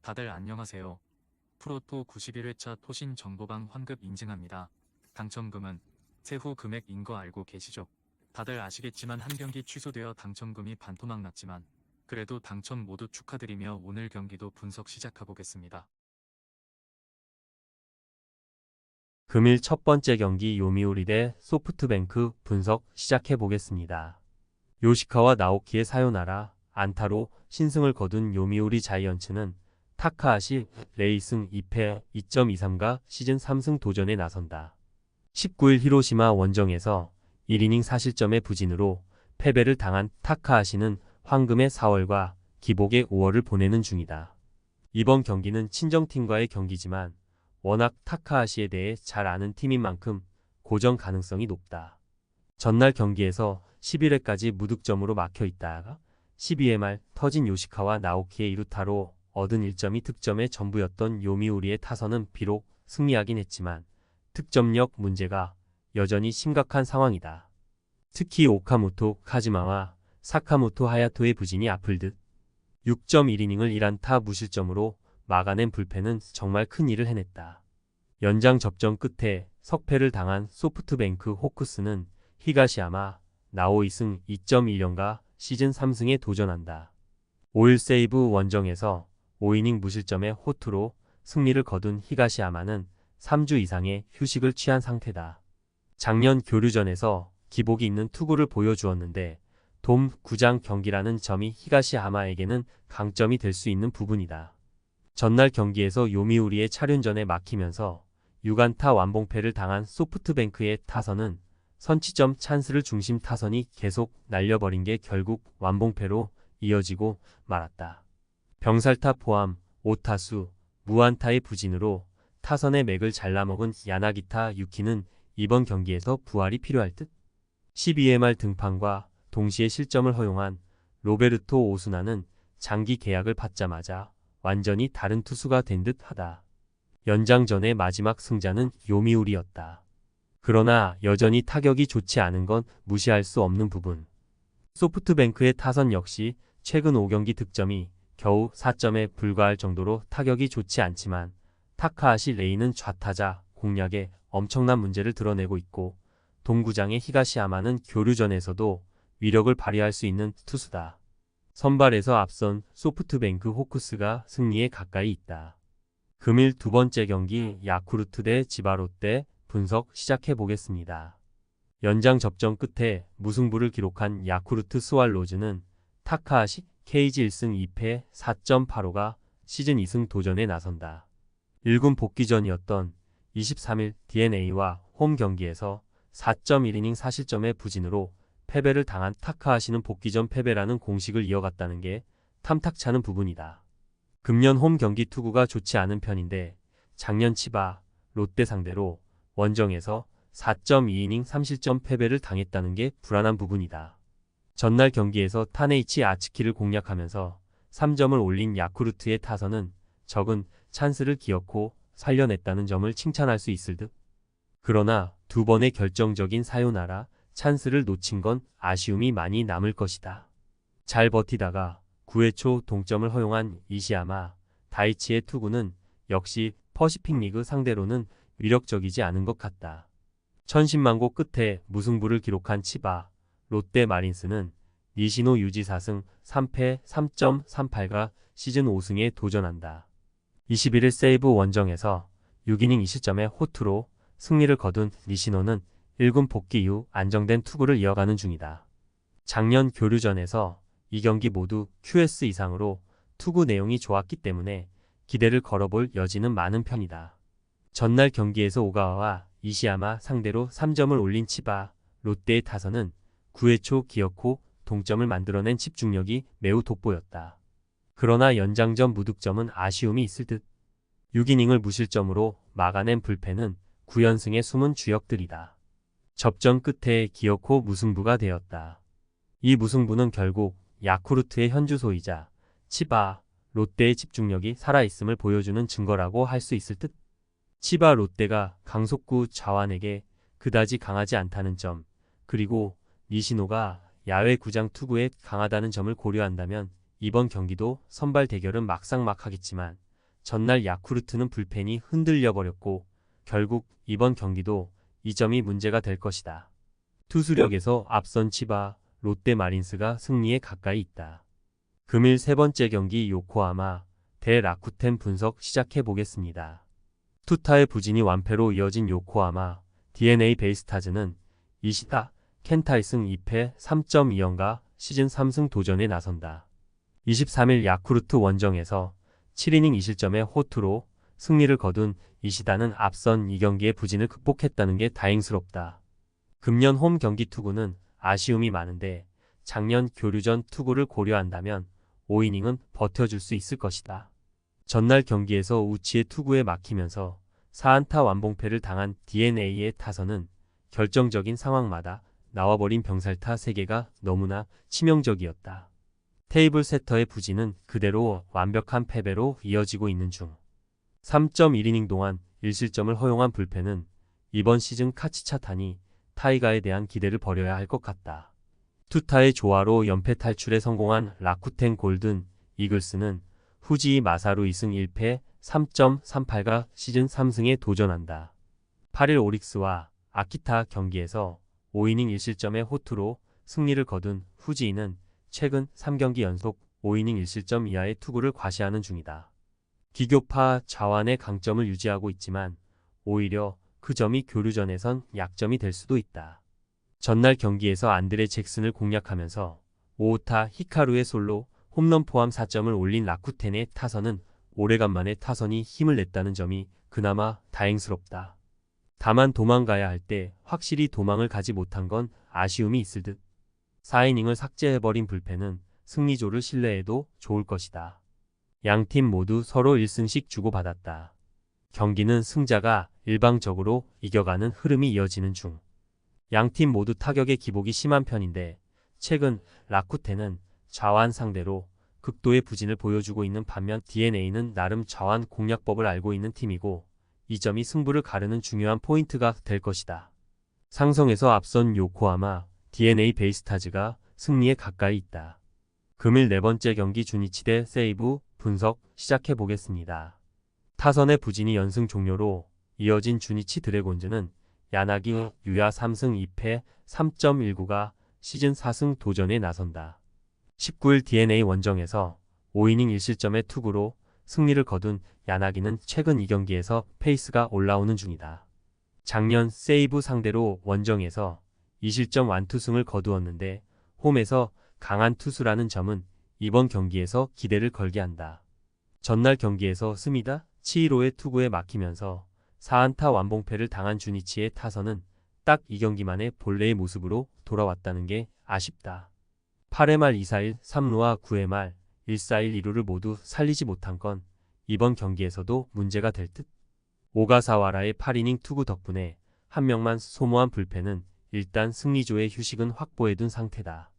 다들 안녕하세요. 프로토 91회차 토신 정보방 환급 인증합니다. 당첨금은 세후 금액인 거 알고 계시죠? 다들 아시겠지만 한 경기 취소되어 당첨금이 반토막 났지만 그래도 당첨 모두 축하드리며 오늘 경기도 분석 시작해보겠습니다. 금일 첫 번째 경기 요미우리 대 소프트뱅크 분석 시작해 보겠습니다. 요시카와 나오키의 사요나라 안타로 신승을 거둔 요미우리 자이언츠는 타카하시 레이승 2패 2.23가 시즌 3승 도전에 나선다. 19일 히로시마 원정에서 1이닝 4실점의 부진으로 패배를 당한 타카하시는 황금의 4월과 기복의 5월을 보내는 중이다. 이번 경기는 친정팀과의 경기지만 워낙 타카하시에 대해 잘 아는 팀인 만큼 고전 가능성이 높다. 전날 경기에서 11회까지 무득점으로 막혀 있다가 12회 말 터진 요시카와 나오키의 2루타로 얻은 1점이 득점의 전부였던 요미우리의 타선은 비록 승리하긴 했지만 득점력 문제가 여전히 심각한 상황이다. 특히 오카모토 카즈마와 사카모토 하야토의 부진이 아플 듯 6.1이닝을 1안타 무실점으로 막아낸 불펜은 정말 큰 일을 해냈다. 연장 접전 끝에 석패를 당한 소프트뱅크 호크스는 히가시야마 나오이승 2.1년가 시즌 3승에 도전한다. 5일 세이브 원정에서 5이닝 무실점의 호투로 승리를 거둔 히가시야마는 3주 이상의 휴식을 취한 상태다. 작년 교류전에서 기복이 있는 투구를 보여주었는데 돔 9장 경기라는 점이 히가시야마에게는 강점이 될 수 있는 부분이다. 전날 경기에서 요미우리의 차륜전에 막히면서 6안타 완봉패를 당한 소프트뱅크의 타선은 선취점 찬스를 중심 타선이 계속 날려버린 게 결국 완봉패로 이어지고 말았다. 병살타 포함 5타수 무안타의 부진으로 타선의 맥을 잘라먹은 야나기타 유키는 이번 경기에서 부활이 필요할 듯. 12회 말 등판과 동시에 실점을 허용한 로베르토 오수나는 장기 계약을 받자마자 완전히 다른 투수가 된 듯 하다. 연장전의 마지막 승자는 요미우리였다. 그러나 여전히 타격이 좋지 않은 건 무시할 수 없는 부분. 소프트뱅크의 타선 역시 최근 5경기 득점이 겨우 4점에 불과할 정도로 타격이 좋지 않지만 타카하시 레이는 좌타자 공략에 엄청난 문제를 드러내고 있고 동구장의 히가시야마는 교류전에서도 위력을 발휘할 수 있는 투수다. 선발에서 앞선 소프트뱅크 호크스가 승리에 가까이 있다. 금일 두 번째 경기 야쿠르트 대 지바롯데 분석 시작해 보겠습니다. 연장 접전 끝에 무승부를 기록한 야쿠르트 스왈로즈는 타카하시 KG 1승 2패 4.85가 시즌 2승 도전에 나선다. 1군 복귀전이었던 23일 DeNA와 홈 경기에서 4.1이닝 4실점의 부진으로 패배를 당한 타카하시는 복귀전 패배라는 공식을 이어갔다는 게 탐탁찮은 부분이다. 금년 홈 경기 투구가 좋지 않은 편인데 작년 치바, 롯데 상대로 원정에서 4.2이닝 3실점 패배를 당했다는 게 불안한 부분이다. 전날 경기에서 타네이치 아츠키를 공략하면서 3점을 올린 야쿠르트의 타선은 적은 찬스를 기어코 살려냈다는 점을 칭찬할 수 있을 듯. 그러나 두 번의 결정적인 사요나라 찬스를 놓친 건 아쉬움이 많이 남을 것이다. 잘 버티다가 9회 초 동점을 허용한 이시야마, 다이치의 투구는 역시 퍼시픽 리그 상대로는 위력적이지 않은 것 같다. 천신만고 끝에 무승부를 기록한 치바, 롯데 마린스는 니시노 유지 4승 3패 3.38가 시즌 5승에 도전한다. 21일 세이브 원정에서 6이닝 2실점의 호투로 승리를 거둔 니시노는 1군 복귀 이후 안정된 투구를 이어가는 중이다. 작년 교류전에서 이 경기 모두 QS 이상으로 투구 내용이 좋았기 때문에 기대를 걸어볼 여지는 많은 편이다. 전날 경기에서 오가와와 이시야마 상대로 3점을 올린 치바, 롯데의 타선은 9회 초 기어코 동점을 만들어낸 집중력이 매우 돋보였다. 그러나 연장전 무득점은 아쉬움이 있을 듯. 6이닝을 무실점으로 막아낸 불펜은 9연승의 숨은 주역들이다. 접전 끝에 기어코 무승부가 되었다. 이 무승부는 결국 야쿠르트의 현주소이자 치바, 롯데의 집중력이 살아있음을 보여주는 증거라고 할 수 있을 듯. 치바 롯데가 강속구 좌완에게 그다지 강하지 않다는 점, 그리고 니시노가 야외 구장 투구에 강하다는 점을 고려한다면 이번 경기도 선발 대결은 막상막하겠지만 전날 야쿠르트는 불펜이 흔들려 버렸고 결국 이번 경기도 이 점이 문제가 될 것이다. 투수력에서 앞선 치바, 롯데 마린스가 승리에 가까이 있다. 금일 세 번째 경기 요코하마 대 라쿠텐 분석 시작해 보겠습니다. 투타의 부진이 완패로 이어진 요코하마 DNA 베이스타즈는 이시다 켄타이승 2패 3.2연가 시즌 3승 도전에 나선다. 23일 야쿠르트 원정에서 7이닝 2실점의 호투로 승리를 거둔 이시다는 앞선 2경기의 부진을 극복했다는 게 다행스럽다. 금년 홈 경기 투구는 아쉬움이 많은데 작년 교류전 투구를 고려한다면 5이닝은 버텨줄 수 있을 것이다. 전날 경기에서 우치의 투구에 막히면서 4안타 완봉패를 당한 DNA의 타선은 결정적인 상황마다 나와버린 병살타 3개가 너무나 치명적이었다. 테이블 세터의 부진은 그대로 완벽한 패배로 이어지고 있는 중. 3.1이닝 동안 1실점을 허용한 불펜은 이번 시즌 카치차타니 타이가에 대한 기대를 버려야 할 것 같다. 투타의 조화로 연패 탈출에 성공한 라쿠텐 골든 이글스는 후지 마사루 2승 1패 3.38가 시즌 3승에 도전한다. 8일 오릭스와 아키타 경기에서 5이닝 1실점의 호투로 승리를 거둔 후지인은 최근 3경기 연속 5이닝 1실점 이하의 투구를 과시하는 중이다. 기교파 좌완의 강점을 유지하고 있지만 오히려 그 점이 교류전에선 약점이 될 수도 있다. 전날 경기에서 안드레 잭슨을 공략하면서 오오타 히카루의 솔로 홈런 포함 4점을 올린 라쿠텐의 타선은 오래간만에 타선이 힘을 냈다는 점이 그나마 다행스럽다. 다만 도망가야 할 때 확실히 도망을 가지 못한 건 아쉬움이 있을 듯. 4이닝을 삭제해버린 불펜은 승리조를 신뢰해도 좋을 것이다. 양팀 모두 서로 1승씩 주고받았다. 경기는 승자가 일방적으로 이겨가는 흐름이 이어지는 중. 양팀 모두 타격의 기복이 심한 편인데 최근 라쿠텐은 좌완 상대로 극도의 부진을 보여주고 있는 반면 DNA는 나름 좌완 공략법을 알고 있는 팀이고 이 점이 승부를 가르는 중요한 포인트가 될 것이다. 상성에서 앞선 요코하마 DNA 베이스타즈가 승리에 가까이 있다. 금일 네 번째 경기 주니치 대 세이브 분석 시작해 보겠습니다. 타선의 부진이 연승 종료로 이어진 주니치 드래곤즈는 야나기 유야 3승 2패 3.19가 시즌 4승 도전에 나선다. 19일 DNA 원정에서 5이닝 1실점의 투구로 승리를 거둔 야나기는 최근 2경기에서 페이스가 올라오는 중이다. 작년 세이브 상대로 원정에서 2실점 완투승을 거두었는데 홈에서 강한 투수라는 점은 이번 경기에서 기대를 걸게 한다. 전날 경기에서 스미다 치히로의 투구에 막히면서 4안타 완봉패를 당한 주니치의 타선은 딱 2경기만에 본래의 모습으로 돌아왔다는 게 아쉽다. 8회 말 2-4-1 3루와 9회 말 1-4-1 2루를 모두 살리지 못한 건 이번 경기에서도 문제가 될 듯. 오가사와라의 8이닝 투구 덕분에 한 명만 소모한 불펜은 일단 승리조의 휴식은 확보해둔 상태다.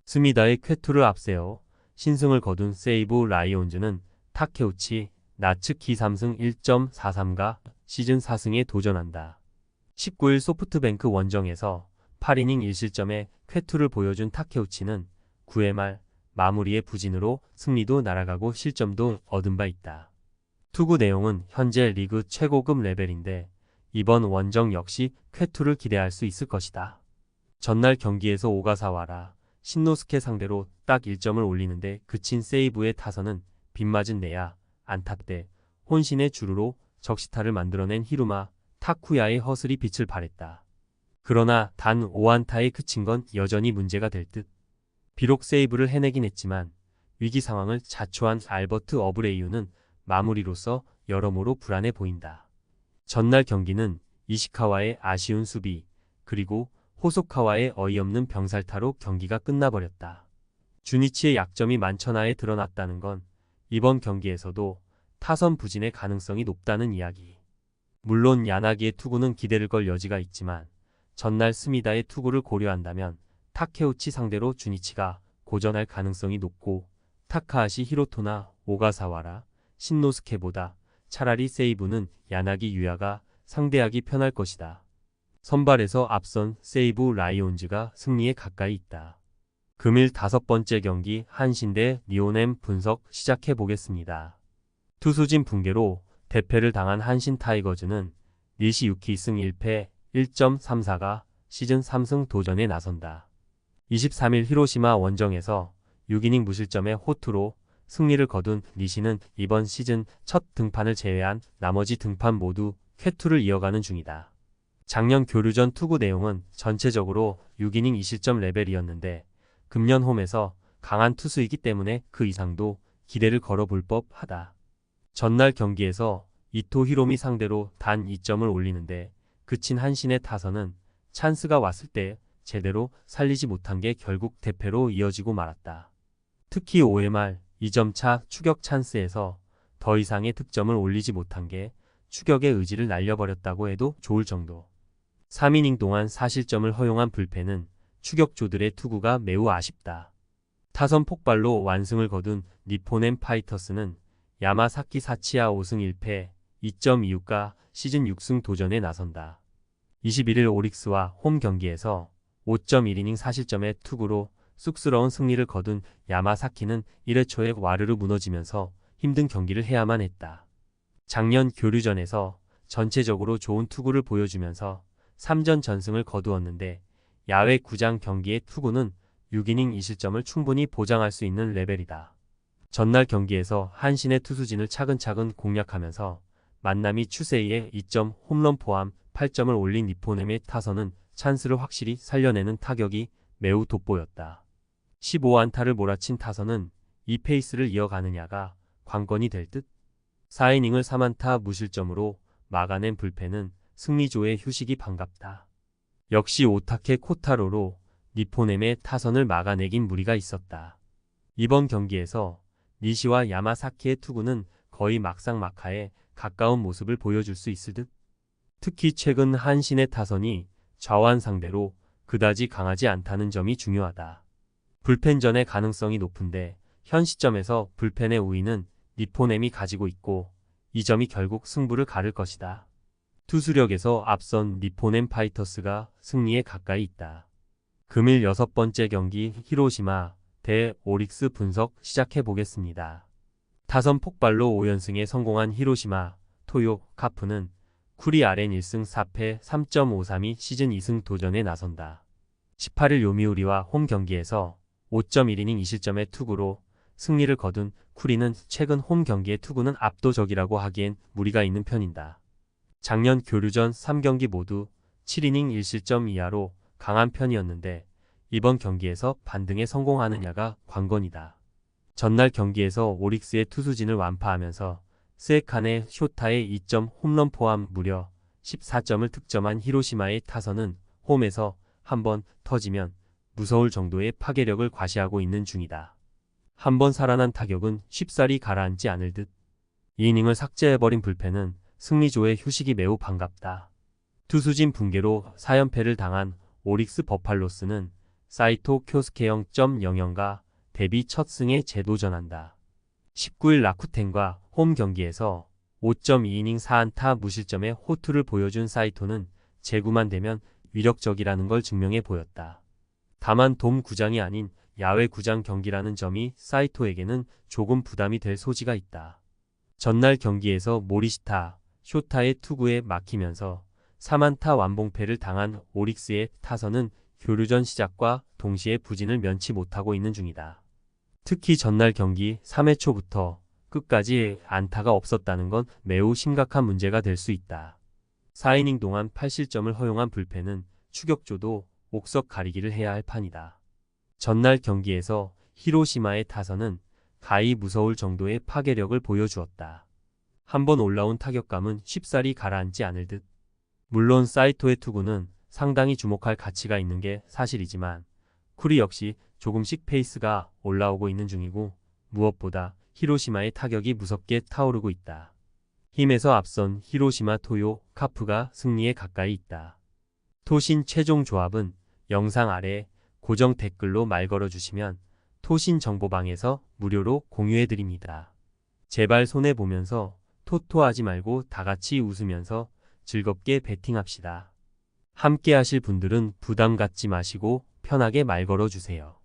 스미다의 쾌투를 앞세워 신승을 거둔 세이브 라이온즈는 타케우치 나츠키 3승 1.43가 시즌 4승에 도전한다. 19일 소프트뱅크 원정에서 8이닝 1실점의 쾌투를 보여준 타케우치는 9회 말 마무리의 부진으로 승리도 날아가고 실점도 얻은 바 있다. 투구 내용은 현재 리그 최고급 레벨인데 이번 원정 역시 쾌투를 기대할 수 있을 것이다. 전날 경기에서 오가사와라 신노스케 상대로 딱 1점을 올리는데 그친 세이브의 타선은 빗맞은 내야 안타 때 혼신의 주루로 적시타를 만들어낸 히루마 타쿠야의 허슬이 빛을 발했다. 그러나 단 5안타에 그친 건 여전히 문제가 될 듯. 비록 세이브를 해내긴 했지만 위기 상황을 자초한 알버트 어브레이유는 마무리로서 여러모로 불안해 보인다. 전날 경기는 이시카와의 아쉬운 수비 그리고 호소카와의 어이없는 병살타로 경기가 끝나버렸다. 주니치의 약점이 만천하에 드러났다는 건 이번 경기에서도 타선 부진의 가능성이 높다는 이야기. 물론 야나기의 투구는 기대를 걸 여지가 있지만 전날 스미다의 투구를 고려한다면 타케우치 상대로 주니치가 고전할 가능성이 높고 타카하시 히로토나 오가사와라 신노스케보다 차라리 세이브는 야나기 유야가 상대하기 편할 것이다. 선발에서 앞선 세이브 라이온즈가 승리에 가까이 있다. 금일 다섯 번째 경기 한신 대 리오넴 분석 시작해 보겠습니다. 투수진 붕괴로 대패를 당한 한신 타이거즈는 니시 6기 2승 1패 1.34가 시즌 3승 도전에 나선다. 23일 히로시마 원정에서 6이닝 무실점의 호투로 승리를 거둔 니시는 이번 시즌 첫 등판을 제외한 나머지 등판 모두 쾌투를 이어가는 중이다. 작년 교류전 투구 내용은 전체적으로 6이닝 2실점 레벨이었는데 금년 홈에서 강한 투수이기 때문에 그 이상도 기대를 걸어볼 법하다. 전날 경기에서 이토 히로미 상대로 단 2점을 올리는데 그친 한신의 타선은 찬스가 왔을 때 제대로 살리지 못한 게 결국 대패로 이어지고 말았다. 특히 5회 말 2점차 추격 찬스에서 더 이상의 득점을 올리지 못한 게 추격의 의지를 날려버렸다고 해도 좋을 정도. 3이닝 동안 4실점을 허용한 불펜은 추격조들의 투구가 매우 아쉽다. 타선 폭발로 완승을 거둔 니포넨 파이터스는 야마사키 사치야 5승 1패 2.26가 시즌 6승 도전에 나선다. 21일 오릭스와 홈 경기에서 5.1이닝 4실점의 투구로 쑥스러운 승리를 거둔 야마사키는 1회 초에 와르르 무너지면서 힘든 경기를 해야만 했다. 작년 교류전에서 전체적으로 좋은 투구를 보여주면서 3전 전승을 거두었는데 야외 구장 경기의 투구는 6이닝 2실점을 충분히 보장할 수 있는 레벨이다. 전날 경기에서 한신의 투수진을 차근차근 공략하면서 만남이 추세이의 2점 홈런 포함 8점을 올린 니포넴의 타선은 찬스를 확실히 살려내는 타격이 매우 돋보였다. 15안타를 몰아친 타선은 이 페이스를 이어가느냐가 관건이 될 듯. 4이닝을 3안타 무실점으로 막아낸 불펜은 승리조의 휴식이 반갑다. 역시 오타케 코타로로 니포넴의 타선을 막아내긴 무리가 있었다. 이번 경기에서 니시와 야마사키의 투구는 거의 막상막하에 가까운 모습을 보여줄 수 있을 듯. 특히 최근 한신의 타선이 좌완 상대로 그다지 강하지 않다는 점이 중요하다. 불펜전의 가능성이 높은데 현 시점에서 불펜의 우위는 니포넴이 가지고 있고 이 점이 결국 승부를 가를 것이다. 투수력에서 앞선 니포넴 파이터스가 승리에 가까이 있다. 금일 6번째 경기 히로시마 대 오릭스 분석 시작해 보겠습니다. 타선 폭발로 5연승에 성공한 히로시마 토요 카프는 쿠리 아렌 1승 4패 3.53이 시즌 2승 도전에 나선다. 18일 요미우리와 홈 경기에서 5.1이닝 2실점의 투구로 승리를 거둔 쿠리는 최근 홈 경기의 투구는 압도적이라고 하기엔 무리가 있는 편이다. 작년 교류전 3경기 모두 7이닝 1실점 이하로 강한 편이었는데 이번 경기에서 반등에 성공하느냐가 관건이다. 전날 경기에서 오릭스의 투수진을 완파하면서 스에칸의 쇼타의 2점 홈런 포함 무려 14점을 득점한 히로시마의 타선은 홈에서 한번 터지면 무서울 정도의 파괴력을 과시하고 있는 중이다. 한번 살아난 타격은 쉽사리 가라앉지 않을 듯. 2이닝을 삭제해버린 불펜은 승리조의 휴식이 매우 반갑다. 투수진 붕괴로 4연패를 당한 오릭스 버팔로스는 사이토 쿄스케 0.00가 데뷔 첫 승에 재도전한다. 19일 라쿠텐과 홈 경기에서 5.2이닝 4안타 무실점의 호투를 보여준 사이토는 제구만 되면 위력적이라는 걸 증명해 보였다. 다만 돔 구장이 아닌 야외 구장 경기라는 점이 사이토에게는 조금 부담이 될 소지가 있다. 전날 경기에서 모리시타, 쇼타의 투구에 막히면서 3안타 완봉패를 당한 오릭스의 타선은 교류전 시작과 동시에 부진을 면치 못하고 있는 중이다. 특히 전날 경기 3회 초부터 끝까지 안타가 없었다는 건 매우 심각한 문제가 될 수 있다. 4이닝 동안 8실점을 허용한 불펜은 추격조도 옥석 가리기를 해야 할 판이다. 전날 경기에서 히로시마의 타선은 가히 무서울 정도의 파괴력을 보여주었다. 한번 올라온 타격감은 쉽사리 가라앉지 않을 듯. 물론 사이토의 투구는 상당히 주목할 가치가 있는 게 사실이지만 쿠리 역시 조금씩 페이스가 올라오고 있는 중이고 무엇보다 히로시마의 타격이 무섭게 타오르고 있다. 힘에서 앞선 히로시마 토요 카프가 승리에 가까이 있다. 토신 최종 조합은 영상 아래 고정 댓글로 말 걸어주시면 토신 정보방에서 무료로 공유해드립니다. 제발 손해보면서 토토하지 말고 다같이 웃으면서 즐겁게 베팅합시다. 함께 하실 분들은 부담 갖지 마시고 편하게 말 걸어주세요.